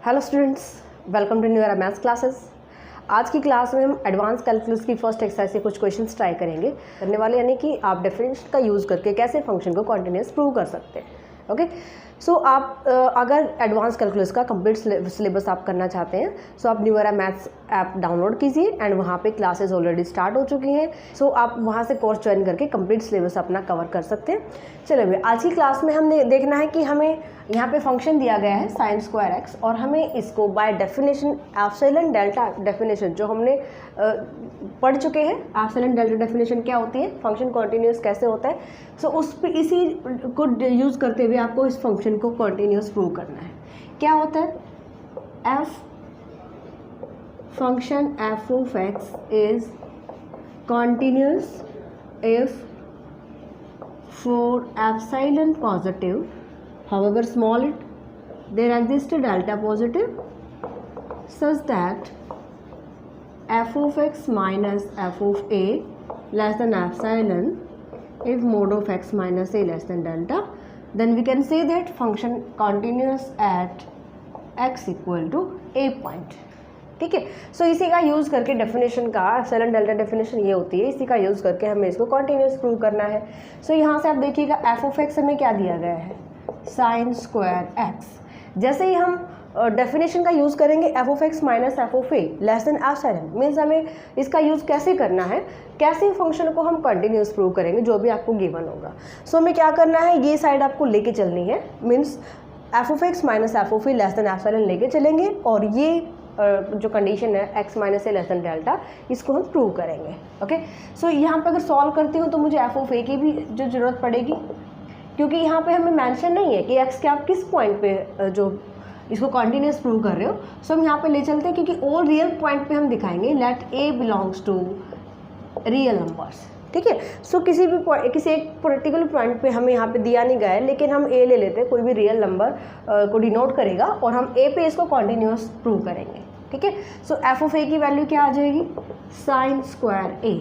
Hello students, welcome to new maths classes. आज की class में हम एडवांस कैलकुलस की फर्स्ट एक्सरसाइज से कुछ क्वेश्चंस ट्राई करने वाले, यानी कि आप डेफिनेशन का यूज़ करके कैसे फंक्शन को कॉन्टिन्यूस प्रूव कर सकते हैं। ओके, सो आप अगर एडवांस कैलकुलस का कंप्लीट सिलेबस आप करना चाहते हैं, सो आप न्यू मैथ्स ऐप डाउनलोड कीजिए एंड वहाँ पे क्लासेस ऑलरेडी स्टार्ट हो चुकी हैं। सो आप वहाँ से कोर्स ज्वाइन करके कंप्लीट सिलेबस अपना कवर कर सकते हैं। चलिए, आज की क्लास में हमने देखना है कि हमें यहाँ पे फंक्शन दिया गया है sin स्क्वायर एक्स, और हमें इसको by definition epsilon delta definition जो हमने पढ़ चुके हैं, एप्सिलॉन डेल्टा डेफिनेशन क्या होती है, फंक्शन कॉन्टिन्यूस कैसे होता है, सो उस पर इसी को यूज़ करते हुए आपको इस फंक्शन को कॉन्टिन्यूस प्रूव करना है। क्या होता है, F function F of x is continuous if for epsilon positive, however small it, there exists a delta positive such that f of x minus f of a less than epsilon if mod of x minus a less than delta, then we can say that function continuous at x equal to a point. ठीक है, सो इसी का use करके definition का epsilon delta definition ये होती है, इसी का यूज़ करके हमें इसको कॉन्टिन्यूस प्रूव करना है। सो यहाँ से आप देखिएगा एफ ऑफ एक्स हमें क्या दिया गया है, साइन स्क्वायर एक्स। जैसे ही हम डेफिनेशन का यूज़ करेंगे F of x minus f of a less than epsilon, means हमें इसका यूज़ कैसे करना है, कैसे फंक्शन को हम कंटिन्यूस प्रूव करेंगे जो भी आपको गिवन होगा। सो हमें क्या करना है, ये साइड आपको लेके चलनी है, means F of x minus f of a less than epsilon लेके चलेंगे, और ये जो कंडीशन है x minus a less than delta, इसको हम प्रूव करेंगे। ओके, सो यहाँ पे अगर सॉल्व करती हूँ तो मुझे एफ ऑफ ए की भी जो ज़रूरत पड़ेगी, क्योंकि यहाँ पे हमें मेंशन नहीं है कि x के आप किस पॉइंट पे जो इसको कॉन्टिन्यूस प्रूव कर रहे हो। सो हम यहाँ पे ले चलते हैं, क्योंकि ऑल रियल पॉइंट पे हम दिखाएंगे let A belongs to real numbers. ठीक है, सो किसी एक पर्टिकुलर पॉइंट पे हमें यहाँ पे दिया नहीं गया है, लेकिन हम ए ले लेते हैं, कोई भी रियल नंबर को डिनोट करेगा, और हम ए पे इसको कॉन्टिन्यूस प्रूव करेंगे। ठीक है, सो एफ ऑफ ए की वैल्यू क्या आ जाएगी, साइन स्क्वायर ए।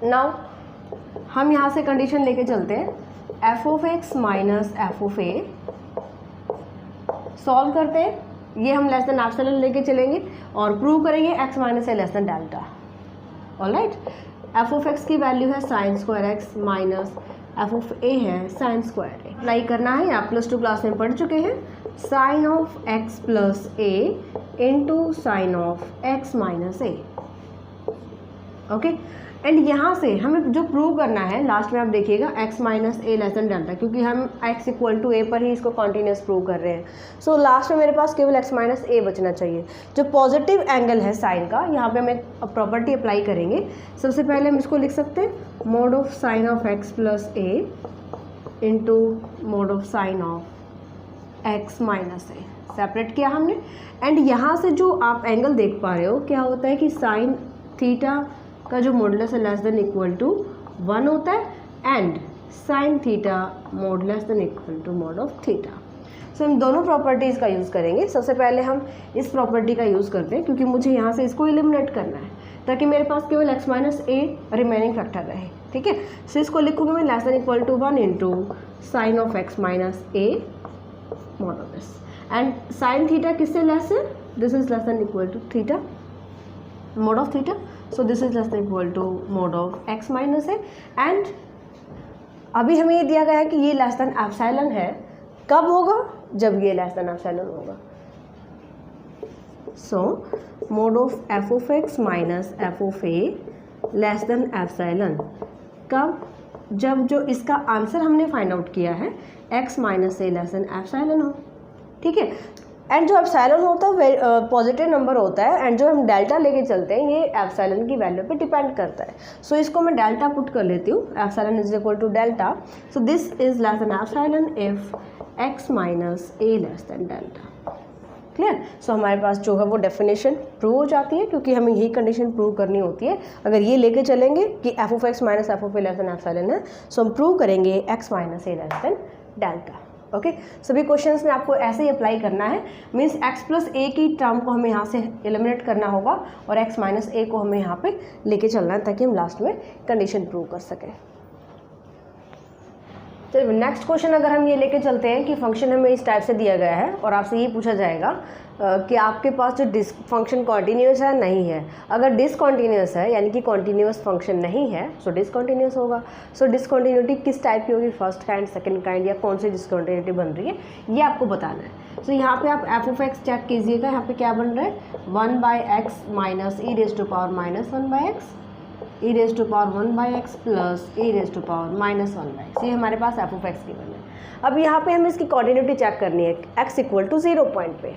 नाउ हम यहाँ से कंडीशन लेके चलते हैं, F of x minus f of A, solve करते हैं, ये हम लेस देन एप्सिलॉन लेके चलेंगे और प्रूव करेंगे x minus a less than delta. Alright, f of x की वैल्यू है sine square x minus f of a है साइन स्क्वायर ए। अप्लाई करना है, आप +2 क्लास में पढ़ चुके हैं, sine of x plus a into sine of x minus a. Okay, and यहाँ से हमें जो प्रूव करना है लास्ट में आप देखिएगा x minus a less than delta, क्योंकि हम x इक्वल टू ए पर ही इसको कॉन्टिन्यूस प्रूव कर रहे हैं। सो लास्ट में मेरे पास केवल x माइनस ए बचना चाहिए। जो पॉजिटिव एंगल है साइन का, यहाँ पे हम एक प्रॉपर्टी अप्लाई करेंगे। सबसे पहले हम इसको लिख सकते हैं mode of sine of x plus a into mod of sine of x minus A, separate किया हमने। एंड यहाँ से जो आप एंगल देख पा रहे हो, क्या होता है कि साइन थीटा का जो मॉडुलस है लेस देन इक्वल टू 1 होता है, and sine theta mod less than equal to mod of theta. So हम दोनों प्रॉपर्टीज़ का यूज़ करेंगे। सबसे पहले हम इस प्रॉपर्टी का यूज़ करते हैं, क्योंकि मुझे यहाँ से इसको एलिमिनेट करना है, ताकि मेरे पास केवल x minus a remaining factor रहे। ठीक है, सो इसको लिखूँगी मैं less than equal to 1 into sine of x minus a modulus, and sine theta किससे लेस है, this is less than equal to theta mod of theta, so this is less than equal to mod of x minus है। And अभी हमें ये दिया गया है कि ये लेस देन एप्सिलॉन है, कब होगा, जब ये लेस देन एप्सिलॉन होगा। सो mode of F of x minus f of a less than epsilon, कब, जब जो इसका आंसर हमने फाइंड आउट किया है x minus a less than epsilon हो। ठीक है, एंड जो एप्सिलॉन होता है पॉजिटिव नंबर होता है, एंड जो हम डेल्टा लेके चलते हैं ये एप्सिलॉन की वैल्यू पे डिपेंड करता है। सो इसको मैं डेल्टा पुट कर लेती हूँ, epsilon is equal to delta, so this is less than epsilon if x minus a less than delta. Clear, so हमारे पास जो है वो डेफिनेशन प्रूव हो जाती है, क्योंकि हमें यही कंडीशन प्रूव करनी होती है। अगर ये लेके चलेंगे कि F of x minus f of a less than epsilon है, सो हम प्रूव करेंगे x minus a less than delta. Okay, सभी क्वेश्चंस में आपको ऐसे ही अप्लाई करना है, मीन्स x प्लस ए की टर्म को हमें यहाँ से एलिमिनेट करना होगा, और x माइनस ए को हमें यहाँ पे लेके चलना है, ताकि हम लास्ट में कंडीशन प्रूव कर सकें। चलिए नेक्स्ट क्वेश्चन अगर हम ये लेके चलते हैं कि फंक्शन हमें इस टाइप से दिया गया है और आपसे ये पूछा जाएगा कि आपके पास जो फंक्शन कॉन्टीन्यूस है नहीं है। अगर डिसकॉन्टीन्यूस है यानी कि कॉन्टीन्यूस फंक्शन नहीं है सो डिसकॉन्टीन्यूस होगा। सो डिसकॉन्टीन्यूटी किस टाइप की होगी, फर्स्ट काइंड, सेकंड काइंड, या कौन सी डिसकॉन्टीन्यूटी बन रही है ये आपको बताना है। सो यहाँ पे आप एफ ऑफ एक्स चेक कीजिएगा, यहाँ पे क्या बन रहा है 1/x minus e raise to power minus 1/x e raise to power 1/x plus e raise to power minus 1/x, ये हमारे पास एफ ऑफ एक्स गिवन है। अब यहाँ पे हमें इसकी कॉन्टिन्यूटी चेक करनी है x इक्वल टू 0 पॉइंट पे।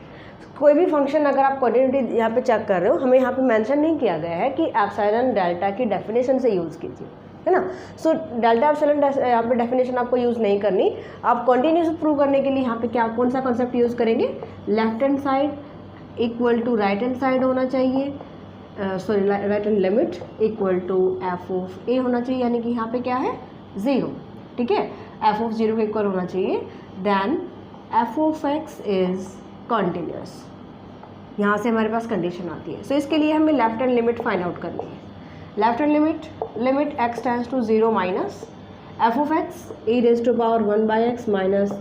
कोई भी फंक्शन अगर आप कॉन्टिन्यूटी यहाँ पे चेक कर रहे हो, हमें यहाँ पे मेंशन नहीं किया गया है कि एप्सिलॉन डेल्टा की डेफिनेशन से यूज़ कीजिए, है ना। सो डेल्टा एप्सिलॉन यहाँ पे डेफिनेशन आपको यूज़ नहीं करनी। आप कॉन्टिन्यूस प्रूव करने के लिए यहाँ पे क्या कौन सा कॉन्सेप्ट यूज़ करेंगे, left hand side equal to right hand side होना चाहिए, sorry right hand limit equal to f of a होना चाहिए, यानी कि यहाँ पे क्या है 0, ठीक है, एफ ऑफ 0 के इक्वल होना चाहिए। Then f of x is continuous, यहाँ से हमारे पास कंडीशन आती है। सो इसके लिए हमें left hand limit find out करनी है। Left hand limit x tends to 0 minus f of x e raise to power 1/x minus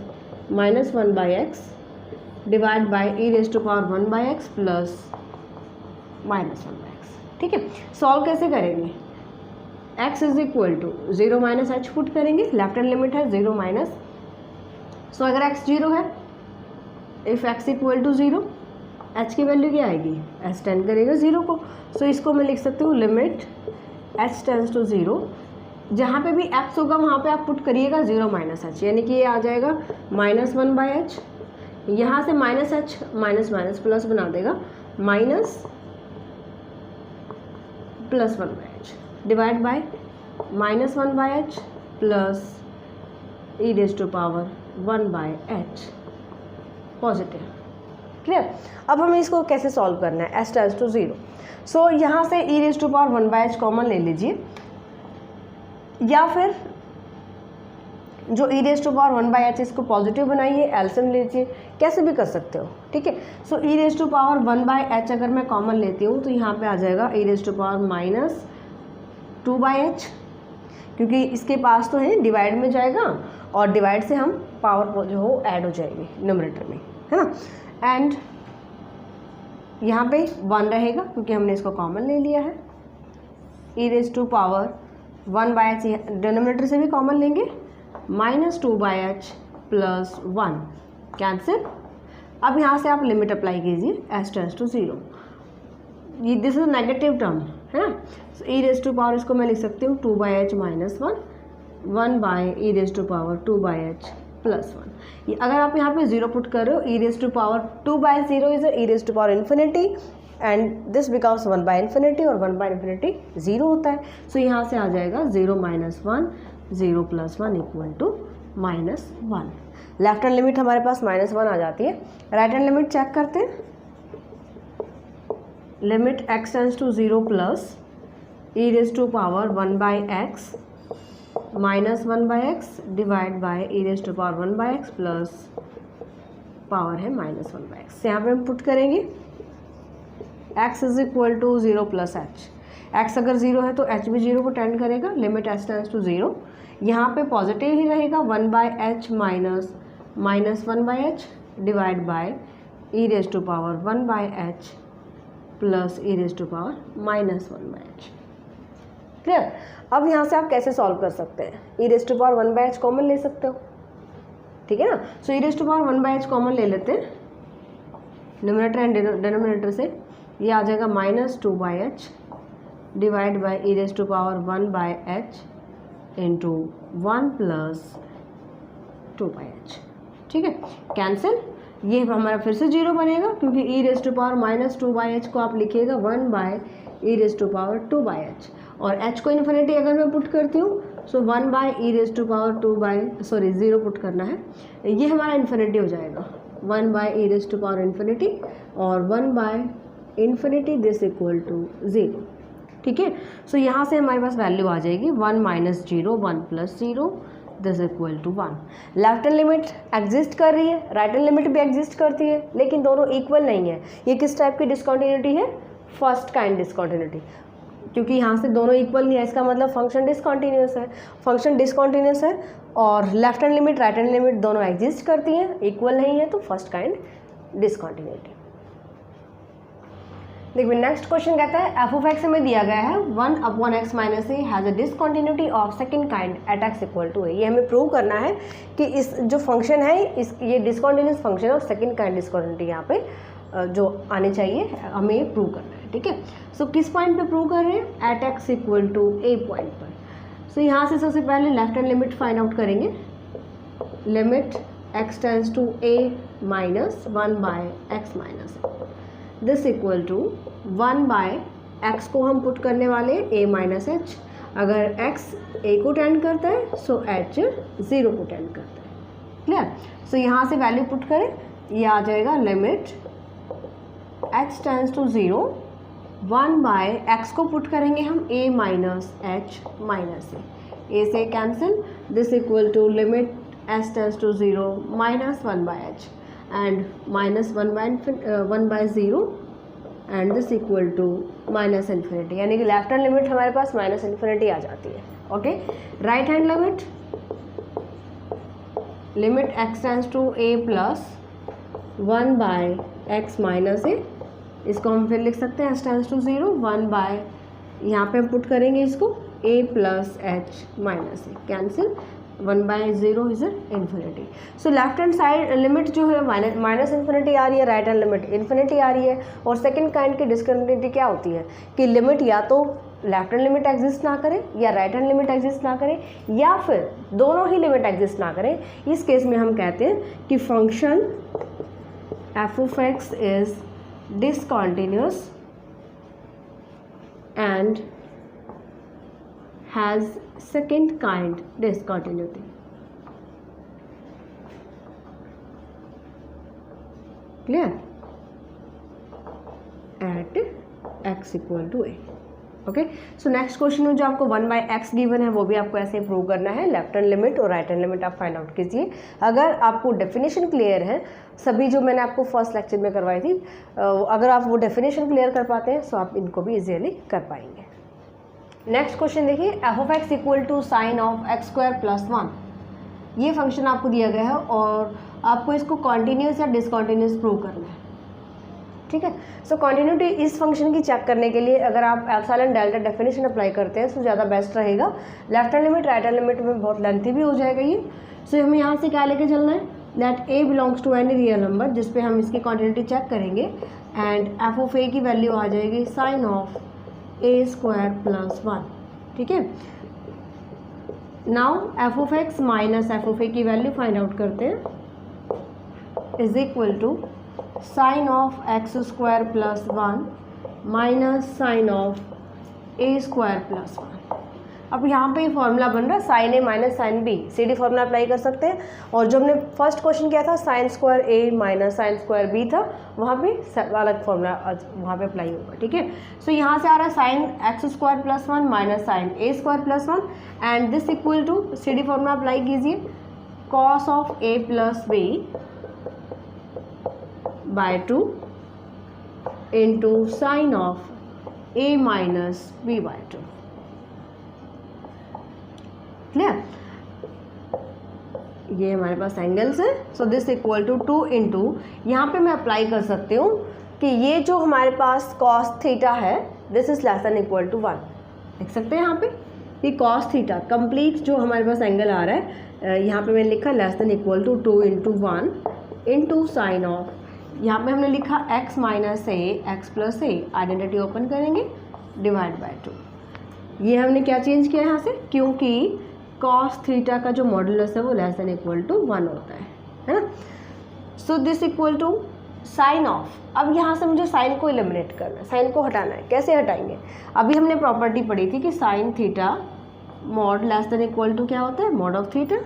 1/x divide by e raise to power 1/x plus minus 1/x, ठीक है। Solve कैसे करेंगे, x is equal to 0 minus h put करेंगे, left hand limit है 0 minus. So अगर x 0 है, if x equal to 0, h की value क्या आएगी, h टेंड करेगा 0 को। सो इसको मैं लिख सकती हूँ लिमिट h टेंड्स टू 0, जहाँ पे भी x होगा वहाँ पे आप पुट करिएगा 0 माइनस h, यानी कि ये आ जाएगा माइनस 1/h, यहाँ से minus h minus minus plus बना देगा, minus plus 1/h divide by minus 1/h plus e raise to power 1/h positive, clear. अब हमें इसको कैसे सॉल्व करना है, s टेंड्स टू 0। सो यहाँ से e raise to power 1/h common ले लीजिए, या फिर जो ई रेज टू पावर 1/h इसको पॉजिटिव बनाइए, एलसीएम लीजिए, कैसे भी कर सकते हो, ठीक है। सो e raise to power 1/h अगर मैं कॉमन लेती हूँ तो यहाँ पे आ जाएगा e raise to power minus 2/h, क्योंकि इसके पास तो है डिवाइड में जाएगा और डिवाइड से हम पावर जो हो ऐड हो जाएगी न्यूमरेटर में, है ना। एंड यहाँ पे 1 रहेगा क्योंकि हमने इसको कॉमन ले लिया है, e raise to power 1/h denominator से भी कॉमन लेंगे, माइनस 2/h प्लस 1 कैंसिल। अब यहाँ से आप लिमिट अप्लाई कीजिए s टेंड्स टू 0, ये दिस इज नेगेटिव टर्म है ना। ई रेज टू पावर इसको मैं लिख सकती हूँ 2/h minus 1 by e raise to power 2/h plus 1। ये अगर आप यहाँ पे 0 पुट कर रहे हो, e raise to power 2/0 is e raise to power infinity and this becomes 1/इन्फिनिटी और 1/इन्फिनिटी 0 होता है। सो यहाँ से आ जाएगा 0 minus 1 0 plus 1 equal to minus 1। Left hand limit हमारे पास माइनस 1 आ जाती है। राइट हैंड लिमिट चेक करते हैं, limit x tends to 0 plus e raise to power 1/x minus 1/x divide by e raise to power 1/x plus power है minus 1/x। यहाँ पे हम पुट करेंगे x is equal to 0 plus h, x अगर 0 है तो h भी 0 को टेंड करेगा, लिमिट s टेंड्स टू 0, यहाँ पे पॉजिटिव ही रहेगा 1/h minus 1/h divide by e raise to power 1/h plus e raise to power minus 1/h, clear. अब यहाँ से आप कैसे सॉल्व कर सकते हैं, e raise to power 1/h common ले सकते हो, ठीक है ना। So e raise to power 1/h common ले लेते हैं न्यूमरेटर एंड डिनोमिनेटर से, ये आ जाएगा minus 2/h divide by e raise to power 1/h into 1 plus 2/h, ठीक है, कैंसिल। ये हमारा फिर से 0 बनेगा क्योंकि e raise to power minus 2/h को आप लिखिएगा 1 by e raise to power 2/h, और h को इन्फिनिटी अगर मैं पुट करती हूँ so 1 by e raise to power 0 put करना है, ये हमारा इन्फिनिटी हो जाएगा 1 by e raise to power infinity और 1 by infinity this equal to 0, ठीक है। सो यहाँ से हमारे पास वैल्यू आ जाएगी 1 minus 0 1 plus 0 this equal to 1। Left hand limit exist कर रही है, राइट हैंड लिमिट भी एग्जिस्ट करती है, लेकिन दोनों इक्वल नहीं है। ये किस टाइप की डिसकंटिन्यूटी है, फर्स्ट काइंड डिसकंटिन्यूटी। क्योंकि यहाँ से दोनों इक्वल नहीं है, इसका मतलब फंक्शन डिसकंटिन्यूअस है। फंक्शन डिसकंटिन्यूअस है और left hand limit right hand limit दोनों एग्जिस्ट करती हैं, इक्वल नहीं है, तो फर्स्ट काइंड डिसकंटिन्यूटी। देखिए नेक्स्ट क्वेश्चन कहता है एफ ऑफ एक्स हमें दिया गया है 1/x minus a has a discontinuity of second kind at x equal to a. ये हमें प्रूव करना है कि इस जो फंक्शन है ये डिसकंटिन्यूअस फंक्शन और सेकंड काइंड डिसकंटिन्यूटी यहाँ पे जो आने चाहिए हमें ये प्रूव करना है, ठीक है। सो किस पॉइंट पे प्रूव कर रहे हैं? At x equal to a point पर। सो यहाँ से सबसे पहले left hand limit find out करेंगे। Limit x tends to a minus 1/x minus this equal to 1/x को हम पुट करने वाले a माइनस एच। अगर x a को टेंड करता है सो h 0 को टेंड करता है। क्लियर? सो यहाँ से वैल्यू पुट करें, ये आ जाएगा limit x tends to 0 1/x को पुट करेंगे हम a minus h minus a से cancel this equal to limit s tends to 0 minus 1/h and minus 1/0 and this equal to minus infinity, यानी कि लेफ्ट हैंड लिमिट हमारे पास minus infinity आ जाती है। Okay, right hand limit x tends to a plus 1/x minus a, इसको हम फिर लिख सकते हैं s टेंड्स टू 0 1/ यहाँ पे हम पुट करेंगे इसको a plus h minus A cancel 1/0 is infinity. So left hand side limit जो है माइनस इन्फिनिटी आ रही है, राइट हैंड लिमिट इन्फिनिटी आ रही है। और सेकंड काइंड की डिसकंटिन्यूटी क्या होती है कि लिमिट या तो लेफ्ट हैंड लिमिट एग्जिस्ट ना करे या राइट हैंड लिमिट एग्जिस्ट ना करे या फिर दोनों ही लिमिट एग्जिस्ट ना करें। इस केस में हम कहते हैं कि function F of x is discontinuous and has second kind discontinuity. Clear? At x equal to a. Okay, so next question में जो आपको 1/x गिवन है वो भी आपको ऐसे प्रूव करना है। लेफ्ट हैंड लिमिट और राइट हैंड लिमिट आप फाइंड आउट कीजिए। अगर आपको डेफिनेशन क्लियर है, सभी जो मैंने आपको फर्स्ट लेक्चर में करवाई थी, अगर आप वो डेफिनेशन क्लियर कर पाते हैं तो आप इनको भी इजीली कर पाएंगे। नेक्स्ट क्वेश्चन देखिए, f of x equal to sine of x square plus 1। ये फंक्शन आपको दिया गया है और आपको इसको कॉन्टीन्यूस या डिसकॉन्टीन्यूस प्रूव करना है, ठीक है। सो कॉन्टीन्यूटी इस फंक्शन की चेक करने के लिए अगर आप एप्सिलॉन डेल्टा डेफिनेशन अप्लाई करते हैं तो ज़्यादा बेस्ट रहेगा। Left hand limit right hand limit में बहुत लेंथी भी हो जाएगा ये। सो हमें यहाँ से क्या लेके चलना है, that a belongs to any real number, जिस पे हम इसकी कॉन्टीन्यूटी चेक करेंगे एंड एफ ऑफ ए की वैल्यू आ जाएगी sine of a square plus 1, ठीक है। Now f of x minus f of a की वैल्यू फाइंड आउट करते हैं is equal to sine of x square plus 1 minus sine of a square plus 1। अब यहाँ पे फॉर्मूला बन रहा है sine a minus sine b, C D formula apply कर सकते हैं। और जो हमने फर्स्ट क्वेश्चन किया था साइन स्क्वायर ए माइनस साइन स्क्वायर बी था, वहाँ पे अलग फॉर्मूला वहाँ पे अप्लाई होगा, ठीक है। सो यहाँ से आ रहा है sine x square plus 1 minus sine a square plus 1 and this equal to C D formula apply कीजिए, cos of a plus b by 2 into sine of a minus b by 2। Clear? ये हमारे पास angles हैं। So this equal to 2 into, यहाँ पे मैं apply कर सकती हूँ कि ये जो हमारे पास कॉस थीटा है this is less than equal to 1। देख सकते हैं यहाँ पे ये कॉस थीटा कंप्लीट जो हमारे पास एंगल आ रहा है, यहाँ पे मैंने लिखा less than equal to 2 into 1 into sine of, यहाँ पे हमने लिखा x minus a x plus a, identity open करेंगे डिवाइड बाय 2। ये हमने क्या चेंज किया यहाँ से, क्योंकि कॉस थीटा का जो मॉडुलस है वो लेस देन इक्वल टू 1 होता है ना। So this equal to sine of, अब यहाँ से मुझे साइन को एलिमिनेट करना है, साइन को हटाना है। कैसे हटाएंगे? अभी हमने प्रॉपर्टी पढ़ी थी कि sine theta mod less than equal to क्या होता है, मॉड ऑफ थीटा।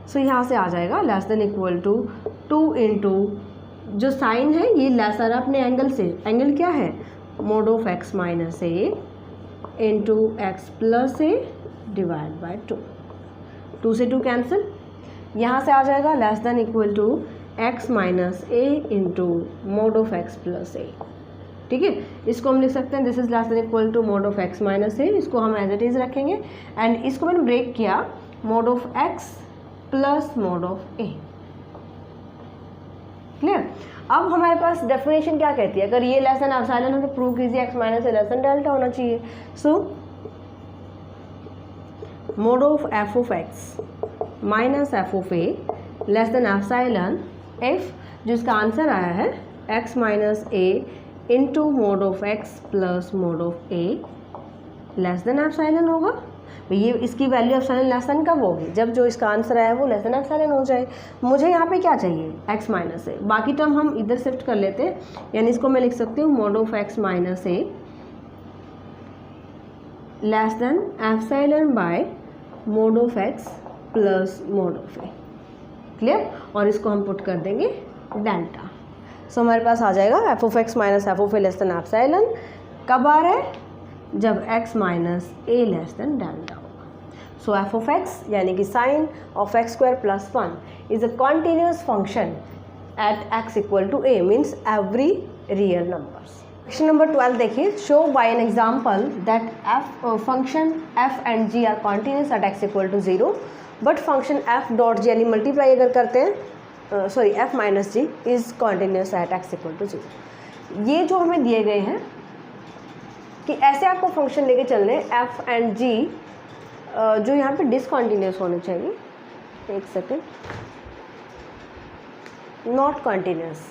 सो यहाँ से आ जाएगा less than equal to 2 into, जो साइन है ये लेस आ रहा है अपने एंगल से, एंगल क्या है, mod of x minus a into x plus a divide by 2। 2 से 2 कैंसिल, यहाँ से आ जाएगा less than equal to x minus a into mod of x plus a. ठीक है, इसको हम लिख सकते हैं this is less than equal to mod of x minus a, इसको हम एज इट इज़ रखेंगे एंड इसको मैंने ब्रेक किया mod of x plus mode of A. Clear. अब हमारे पास डेफिनेशन क्या कहती है, अगर ये लेस देन एप्सिलॉन है तो प्रूव कीजिए x minus a less than delta होना चाहिए। सो mode of F of x minus f of a less than epsilon if, जिसका आंसर आया है x minus a into mod of x plus mode of a less than epsilon होगा। ये इसकी value epsilon less than कब होगी, जब जो इसका आंसर आया है वो लेस देन एप्सिलॉन हो जाए। मुझे यहाँ पे क्या चाहिए, एक्स माइनस ए, बाकी टर्म हम इधर शिफ्ट कर लेते हैं, यानी इसको मैं लिख सकती हूँ mode of x minus a less than epsilon bye mode of x plus mode of A. Clear. और इसको हम पुट कर देंगे डेल्टा। सो हमारे पास आ जाएगा f of x minus f of a less than epsilon. कब आ रहा है, जब x minus a less than delta होगा। सो एफ ऑफ एक्स यानी कि sine of x square plus 1 is a continuous function at x equal to a, means every real numbers. Question number 12 देखिए, show by an example that function f and g are continuous at x equal to 0, but function f dot g यानी multiply अगर करते हैं sorry f minus g is continuous at x equal to 0। ये जो हमें दिए गए हैं कि ऐसे आपको फंक्शन लेके चलने f एंड g जो यहाँ पे डिसकॉन्टिन्यूस होने चाहिए, एक सेकेंड, नॉट कॉन्टिन्यूस,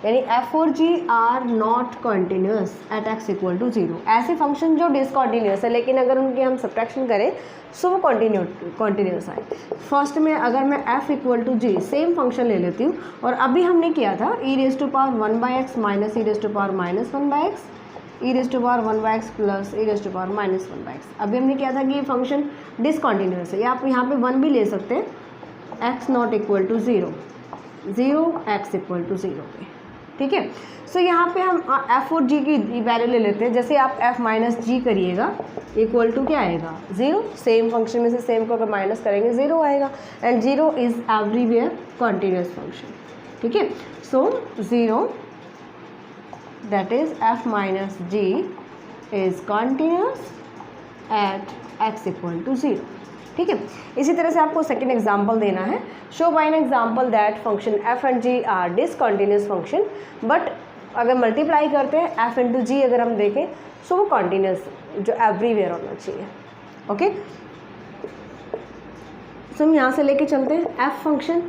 यानी f और g are not continuous at x equal to 0। ऐसे फंक्शन जो डिसकॉन्टिन्यूस है लेकिन अगर उनकी हम सब्ट्रैक्शन करें सो वो कॉन्टिन्यूस आए। फर्स्ट में अगर मैं f equal to g same function ले लेती हूँ, और अभी हमने किया था e raise to power 1 by x minus e raise to power minus 1 by x, e raise to power 1 by x plus e raise to power minus 1 by x. अभी हमने किया था कि ये फंक्शन डिसकॉन्टिन्यूस है, या आप यहाँ पे 1 भी ले सकते हैं, x not equal to 0 x equal to 0 पे। ठीक है। सो यहाँ पे हम f और g की वैल्यू ले लेते हैं। जैसे आप f माइनस जी करिएगा इक्वल टू क्या आएगा, 0। सेम फंक्शन में से सेम को अगर माइनस करेंगे 0 आएगा, and 0 is everywhere continuous function. ठीक है। सो 0 that is f minus g is continuous at x equal to 0। ठीक है। इसी तरह से आपको सेकेंड एग्जाम्पल देना है, show by an example that function f and g are discontinuous function, but अगर मल्टीप्लाई करते हैं f इंटू जी अगर हम देखें सो वो कॉन्टिन्यूस जो एवरीवेयर होना चाहिए। ओके। सो हम यहाँ से लेके चलते हैं f फंक्शन,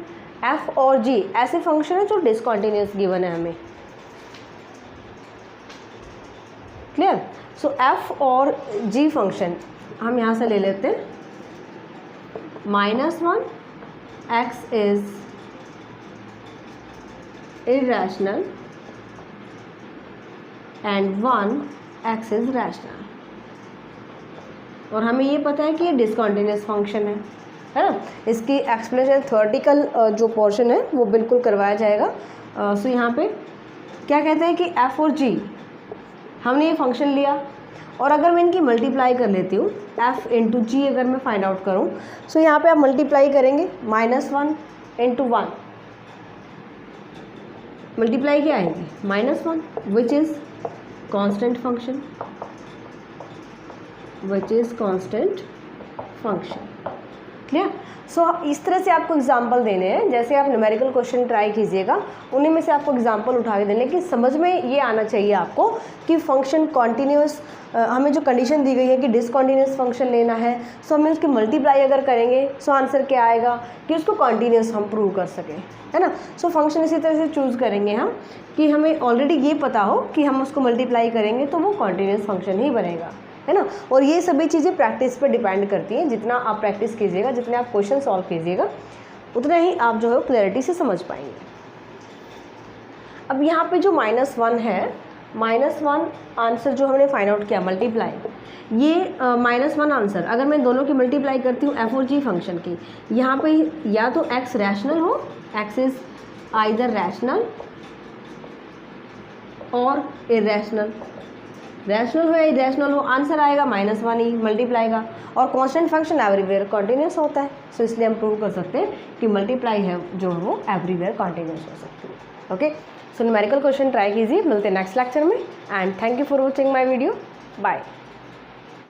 f और g ऐसे फंक्शन है जो डिसकॉन्टिन्यूस गिवन है हमें। क्लियर। सो f और g फंक्शन हम यहाँ से ले लेते हैं, -1 x is irrational and 1 x is rational, और हमें ये पता है कि ये डिसकॉन्टिन्यूस फंक्शन है ना। इसकी एक्सप्लेनेशन थ्योरेटिकल जो पोर्शन है वो बिल्कुल करवाया जाएगा। सो यहाँ पे क्या कहते हैं कि f और g हमने ये फंक्शन लिया, और अगर मैं इनकी मल्टीप्लाई कर लेती हूँ f इंटू जी अगर मैं फाइंड आउट करूँ, सो यहाँ पे आप मल्टीप्लाई करेंगे -1 इंटू 1, मल्टीप्लाई क्या आएंगे -1 which is constant function, clear. So इस तरह से आपको एग्जाम्पल देने हैं, जैसे आप न्यूमेरिकल क्वेश्चन ट्राई कीजिएगा उन्हीं में से आपको एग्जाम्पल उठा के देने, कि समझ में ये आना चाहिए आपको कि फंक्शन कॉन्टिन्यूस, हमें जो कंडीशन दी गई है कि डिसकॉन्टिन्यूस फंक्शन लेना है, सो हमें उसकी मल्टीप्लाई अगर करेंगे सो आंसर क्या आएगा कि उसको कॉन्टिन्यूस हम प्रूव कर सकें, है ना। सो फंक्शन इसी तरह से चूज़ करेंगे हम कि हमें ऑलरेडी ये पता हो कि हम उसको मल्टीप्लाई करेंगे तो वो कॉन्टिन्यूस फंक्शन ही बनेगा, है ना। और ये सभी चीज़ें प्रैक्टिस पे डिपेंड करती हैं, जितना आप प्रैक्टिस कीजिएगा, जितने आप क्वेश्चन सॉल्व कीजिएगा उतना ही आप जो है क्लैरिटी से समझ पाएंगे। अब यहाँ पे जो -1 है, -1 आंसर जो हमने फाइंड आउट किया मल्टीप्लाई, ये -1 आंसर अगर मैं दोनों की मल्टीप्लाई करती हूँ f और g फंक्शन की, यहाँ पे या तो x रैशनल हो, x इज़ आइदर रैशनल और इरेशनल, रैशनल हो या इरेशनल हो, आंसर आएगा -1 ही मल्टीप्लाई का, और कांस्टेंट फंक्शन एवरीवेयर कॉन्टिन्यूस होता है। सो इसलिए हम प्रूव कर सकते हैं कि मल्टीप्लाई है जो वो एवरीवेयर कॉन्टिन्यूस हो सकती है। Okay. So numerical question try कीजिए। मिलते हैं नेक्स्ट लेक्चर में and thank you for watching my video. Bye.